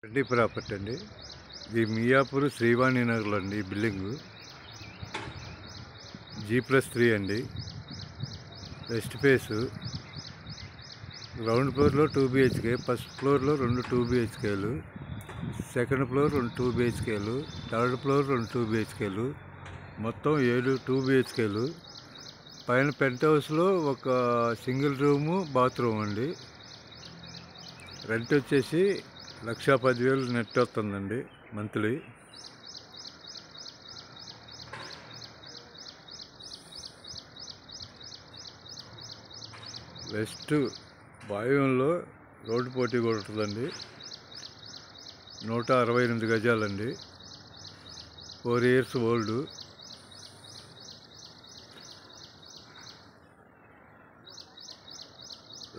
Reddy property అండి. ఇది మియాపూర్ శ్రీవాణి నగర్లో అండి. ఈ బిల్డింగు G+3 అండి. West face. గ్రౌండ్ ఫ్లోర్లో 2 BHK, ఫస్ట్ ఫ్లోర్లో 2 2 BHKలు, సెకండ్ ఫ్లోర్ 2 2 BHKలు, థర్డ్ ఫ్లోర్ 2 2 BHKలు, మొత్తం 7 2 BHKలు. పైన పెంట్ హౌస్లో ఒక సింగిల్ రూము, బాత్రూమ్ అండి. రెంట్ వచ్చేసి 1,10,000 నెట్ వస్తుందండి మంత్లీ. వెస్ట్ వాయువ్యంలో రోడ్డు పోటీ కూడా ఉంటుందండి. 168 గజాలండి. 4 years ఓల్డ్.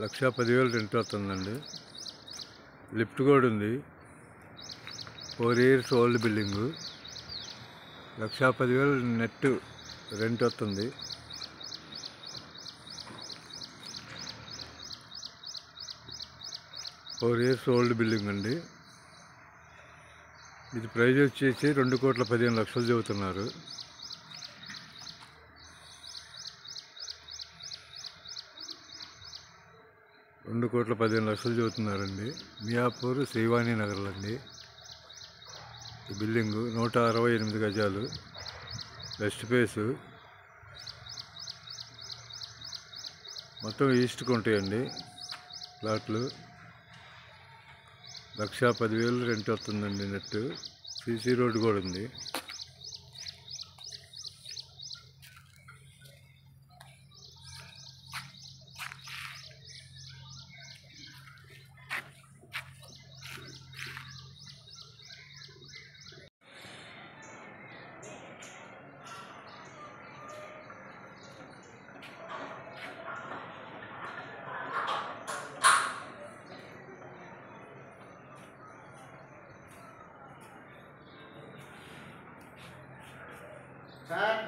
$1,10,000 రెంట్ వస్తుందండి. లిఫ్ట్ కూడా ఉంది. 4 years old building. 1,10,000 net rent వస్తుంది. ఫోర్ ఇయర్స్ ఓల్డ్ బిల్డింగ్ అండి. ఇది ప్రైజ్ వచ్చేసి 2,15,00,000 చెబుతున్నారు. $2,15,00,000 చెబుతున్నారండి. మియాపూర్ శ్రీవాణి నగర్లో అండి ఈ బిల్డింగు. 168 గజాలు. West face. మొత్తం ఈస్ట్కి ఉంటాయండి ప్లాట్లు. 1,10,000 రెంట్ వస్తుందండి నెట్. సీసీ రోడ్డు కూడా ఉంది. సార్